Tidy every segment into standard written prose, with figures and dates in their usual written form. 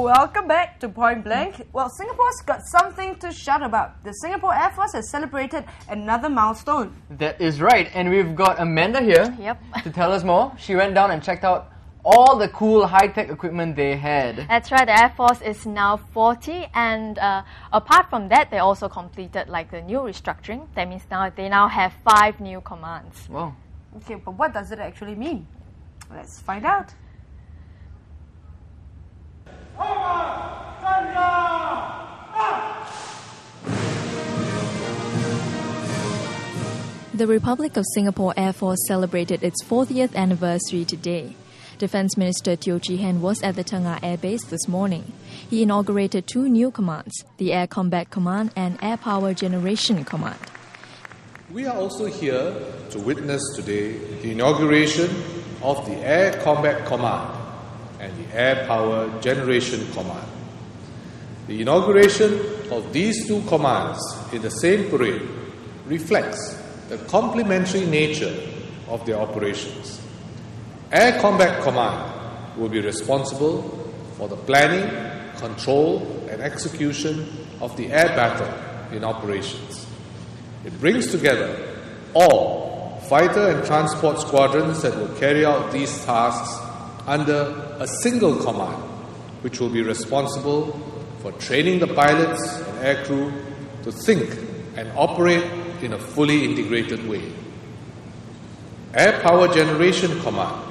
Welcome back to Point Blank. Well, Singapore's got something to shout about. The Singapore Air Force has celebrated another milestone. That is right, and we've got Amanda here to tell us more. She went down and checked out all the cool high-tech equipment they had. That's right, the Air Force is now 40, and apart from that, they also completed like the new restructuring. That means they now have 5 new commands. Wow. Okay, but what does it actually mean? Let's find out. The Republic of Singapore Air Force celebrated its 40th anniversary today. Defence Minister Teo Chee Hean was at the Tengah Air Base this morning. He inaugurated 2 new commands, the Air Combat Command and Air Power Generation Command. We are also here to witness today the inauguration of the Air Combat Command and the Air Power Generation Command. The inauguration of these 2 commands in the same parade reflects the complementary nature of their operations. Air Combat Command will be responsible for the planning, control and execution of the air battle in operations. It brings together all fighter and transport squadrons that will carry out these tasks under a single command, which will be responsible for training the pilots and aircrew to think and operate in a fully integrated way. Air Power Generation Command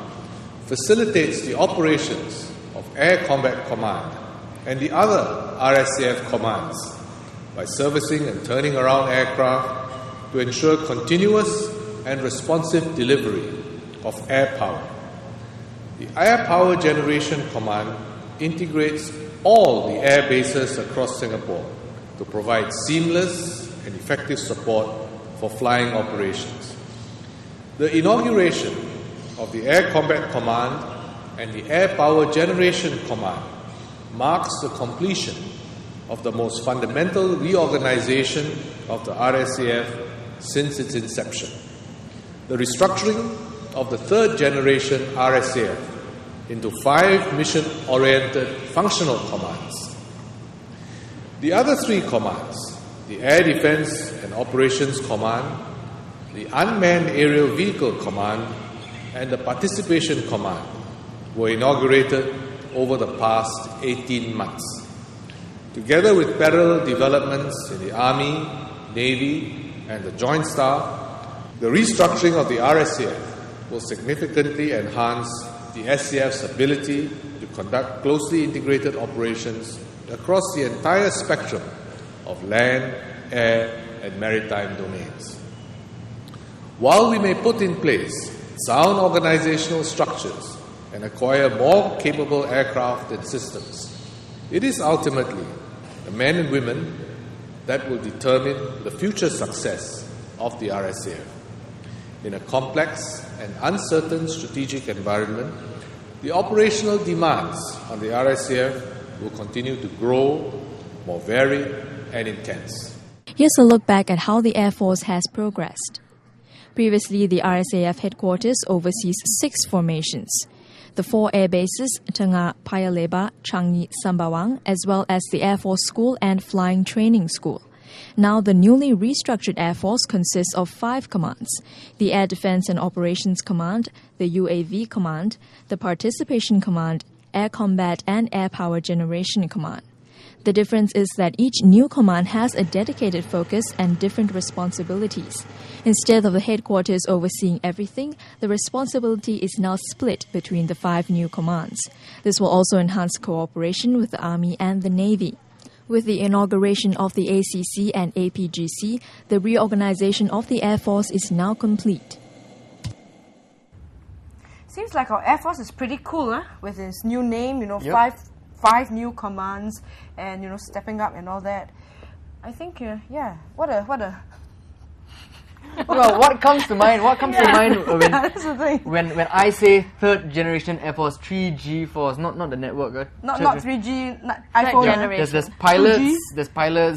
facilitates the operations of Air Combat Command and the other RSAF commands by servicing and turning around aircraft to ensure continuous and responsive delivery of air power. The Air Power Generation Command integrates all the air bases across Singapore to provide seamless and effective support for flying operations. The inauguration of the Air Combat Command and the Air Power Generation Command marks the completion of the most fundamental reorganization of the RSAF since its inception. The restructuring of the 3rd generation RSAF into 5 mission-oriented functional commands. The other 3 commands, the Air Defence and Operations Command, the Unmanned Aerial Vehicle Command, and the Participation Command, were inaugurated over the past 18 months. Together with parallel developments in the Army, Navy, and the Joint Staff, the restructuring of the RSAF will significantly enhance the SAF's ability to conduct closely integrated operations across the entire spectrum of land, air, and maritime domains. While we may put in place sound organizational structures and acquire more capable aircraft and systems, it is ultimately the men and women that will determine the future success of the RSAF. In a complex and uncertain strategic environment, the operational demands on the RSAF will continue to grow, more varied and intense. Here's a look back at how the Air Force has progressed. Previously, the RSAF headquarters oversees 6 formations. The 4 air bases, Tengah, Paya Lebar, Changi, Sembawang, as well as the Air Force School and Flying Training School. Now, the newly restructured Air Force consists of 5 commands: the Air Defence and Operations Command, the UAV Command, the Participation Command, Air Combat and Air Power Generation Command. The difference is that each new command has a dedicated focus and different responsibilities. Instead of the headquarters overseeing everything, the responsibility is now split between the 5 new commands. This will also enhance cooperation with the Army and the Navy. With the inauguration of the ACC and APGC, the reorganization of the Air Force is now complete. Seems like our Air Force is pretty cool, huh? With its new name, Yep. 5 new commands, and stepping up and all that. I think, what a. Well, what comes to mind? What comes to mind That's the thing. when I say 3rd generation Air Force, 3G Force, not the network. Not 3G, iPhone. generation. There's pilots, 2G?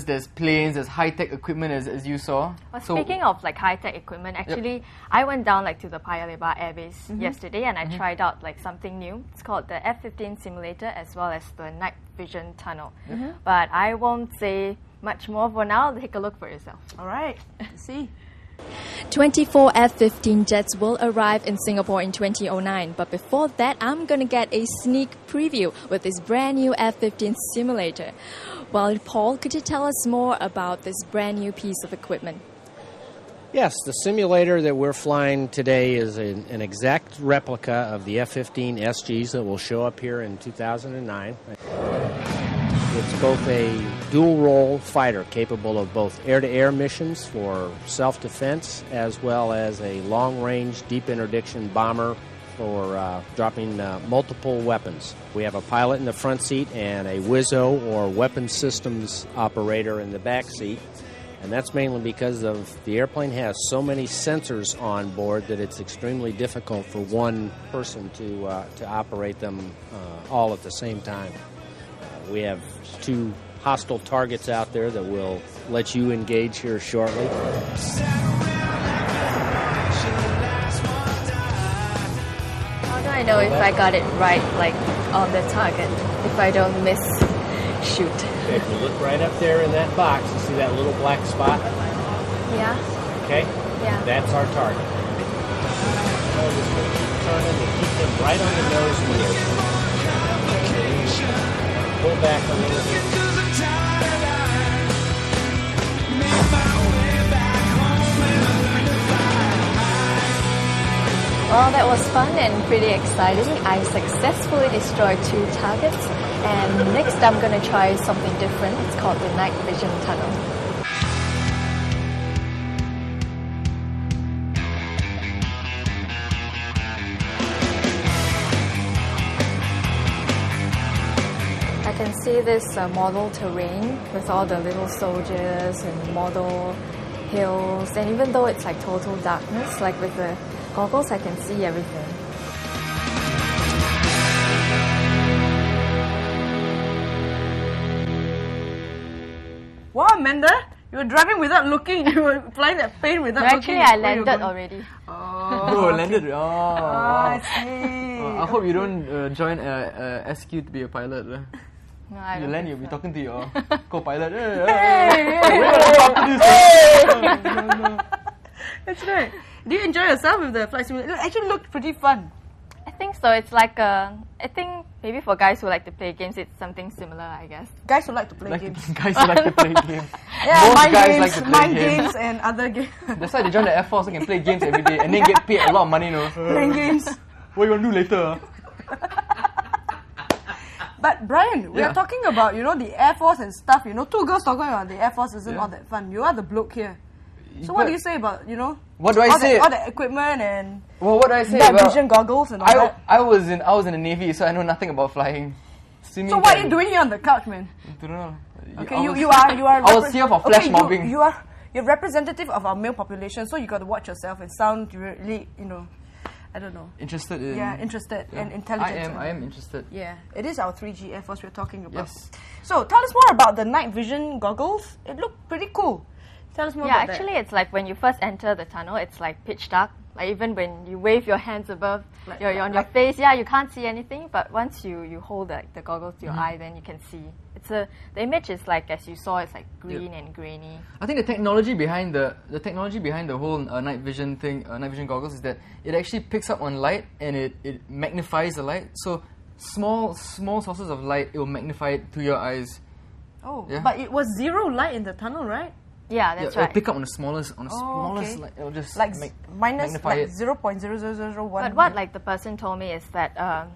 there's planes, there's high-tech equipment as you saw. Well, speaking of high-tech equipment, actually, I went down to the Paya Lebar Air Base yesterday, and I tried out something new. It's called the F-15 simulator as well as the night vision tunnel. But I won't say much more for now. Take a look for yourself. All right. Let's see. 24 F-15 jets will arrive in Singapore in 2009, but before that, I'm going to get a sneak preview with this brand new F-15 simulator. Well, Paul, could you tell us more about this brand new piece of equipment? Yes, the simulator that we're flying today is an exact replica of the F-15 SGs that will show up here in 2009. It's both a dual-role fighter capable of both air-to-air missions for self-defense as well as a long-range deep interdiction bomber for dropping multiple weapons. We have a pilot in the front seat and a WISO or weapons systems operator in the back seat. And that's mainly because of the airplane has so many sensors on board that it's extremely difficult for one person to operate them all at the same time. We have 2 hostile targets out there that we'll let you engage here shortly. How do I know if I got it right, like on the target, if I don't miss shoot? Okay, if you look right up there in that box, you see that little black spot? Yeah. Okay? Yeah. That's our target. So just going to keep turning to keep them right on the nose wheel. Pull back a little bit. Well, that was fun and pretty exciting. I successfully destroyed 2 targets, and next I'm going to try something different. It's called the night vision tunnel. I can see this model terrain with all the little soldiers and model hills, and even though it's like total darkness, like with the goggles I can see everything. Wow, Amanda, you were driving without looking. You were flying that plane without looking. Actually, I landed already. Oh, landed. Oh, I see. I hope you don't join SQ to be a pilot. No, I You don't land, think you'll be so. talking to your co-pilot. That's right. Do you enjoy yourself with the flight simulator? It actually looked pretty fun. I think so. It's like I think maybe for guys who like to play games, it's something similar, I guess. Guys who like to play games. Guys who like to play games. Yeah, Most mind guys games, like to play mind games. games and other games. That's why they join the Air Force, so they can play games every day and then get paid a lot of money, no? Playing games. What you want to do later? But Brian, we are talking about, the Air Force and stuff. 2 girls talking about the Air Force isn't all that fun. You are the bloke here. So what do you say about, What do I say? All the equipment and Well, what do I say? night vision goggles and all that? I was in the Navy, so I know nothing about flying. Swimming So what are you doing here on the couch, man? I don't know. Okay, you are. I was here for flash mobbing. You're representative of our male population, so you got to watch yourself and sound really, I don't know. Interested in... Yeah, interested and intelligent. I am interested. Yeah, it is our 3G Air Force we're talking about. Yes. So tell us more about the night vision goggles. It looked pretty cool. Tell us more about actually, that. it's like when you first enter the tunnel, it's like pitch dark. Like even when you wave your hands above on your face, you can't see anything. But once you hold the goggles to your eye, then you can see. The image is like, as you saw, it's like green and grainy. I think the technology behind the whole night vision thing, night vision goggles, is that it actually picks up on light and it magnifies the light. So small sources of light, it will magnify it to your eyes. Oh, Yeah. but it was zero light in the tunnel, right? Yeah, that's It'll right. pick up on the smallest okay. light. It'll just Like minus magnify like it. 0.00001. But what like the person told me is that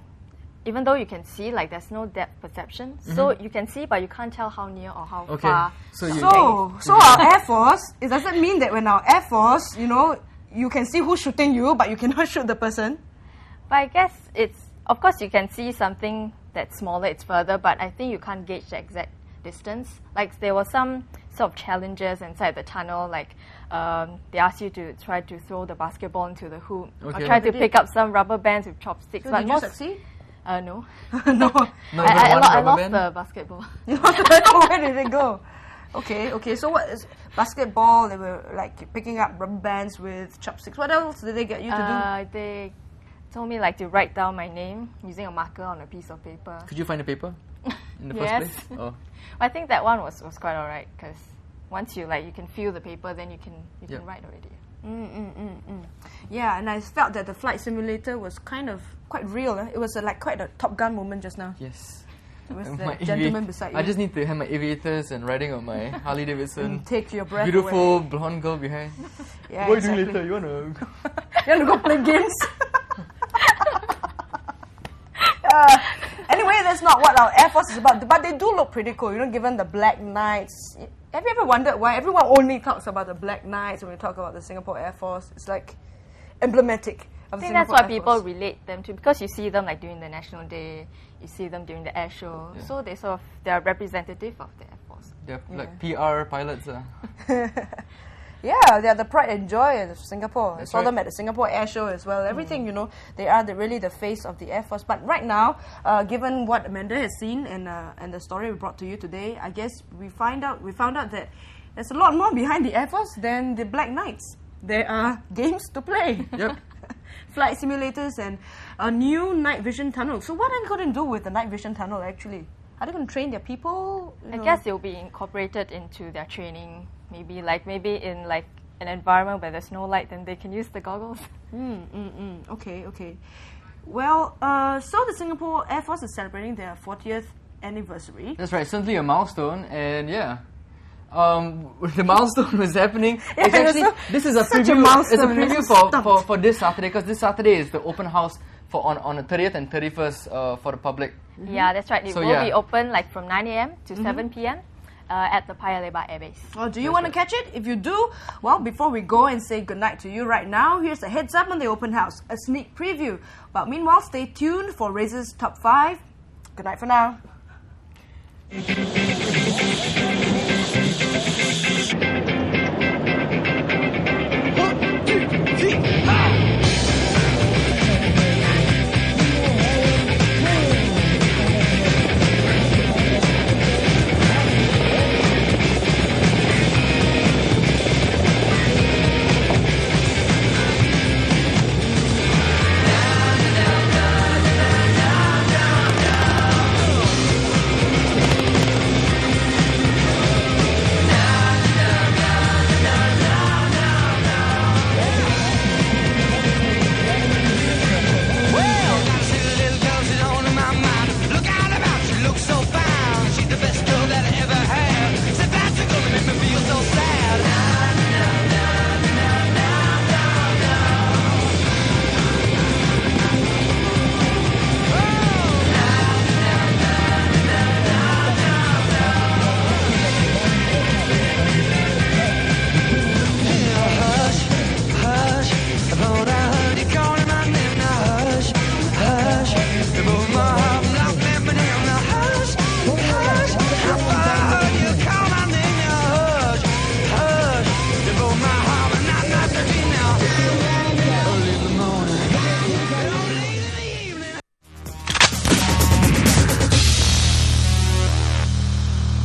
even though you can see, like there's no depth perception, so you can see, but you can't tell how near or how far. So our Air Force, it doesn't mean that when our Air Force, you can see who's shooting you, but you cannot shoot the person. But I guess of course you can see something that's smaller, it's further, but I think you can't gauge the exact distance. Like there were some sort of challenges inside the tunnel, like they asked you to try to throw the basketball into the hoop, or try to pick up some rubber bands with chopsticks. So but did you succeed? No. No. I lost the basketball. Where did it go? Okay. So what is basketball? They were like picking up rubber bands with chopsticks. What else did they get you to do? They told me like to write down my name using a marker on a piece of paper. Could you find the paper? in the Yes. first place? Oh. I think that one was quite alright because once you can feel the paper, then you can Yep. write already. Yeah, and I felt that the flight simulator was kind of quite real. It was like quite a Top Gun moment just now. Yes. It was My the gentleman beside you. I just need to have my aviators and riding on my Harley Davidson. Take your breath Beautiful away. blonde girl behind. Yeah, What are you doing exactly. later? You wanna? You want to go play games? Anyway, that's not what our Air Force is about. But they do look pretty cool, given the Black Knights. Have you ever wondered why everyone only talks about the Black Knights when we talk about the Singapore Air Force? It's like emblematic of I think Singapore that's what Air people Force. relate them to because you see them during the National Day, you see them during the air show, so they're representative of the Air Force. They're like PR pilots. Yeah, they are the pride and joy of Singapore. I That's saw right. them at the Singapore Air Show as well. Everything, they are really the face of the Air Force. But right now, given what Amanda has seen and the story we brought to you today, I guess we found out that there's a lot more behind the Air Force than the Black Knights. There are games to play. Yep. Flight simulators and a new night vision tunnel. So what are they going to do with the night vision tunnel actually? Are they going to train their people? I guess it will be incorporated into their training. Maybe in an environment where there's no light, then they can use the goggles. Okay. Well, so the Singapore Air Force is celebrating their 40th anniversary. That's right. Certainly a milestone, and yeah. The milestone was happening. It's actually this is a such a preview. milestone. It's a preview I'm stumped. for this Saturday because this Saturday is the open house on the 30th and 31st for the public. Yeah, that's right. It So, will yeah. be open from 9 a.m. to 7 p.m. At the Paya Lebar Air Base. Oh, do you want to catch it? If you do, well, before we go and say goodnight to you right now, here's a heads up on the open house, a sneak preview. But meanwhile, stay tuned for Razor's Top 5. Good night for now.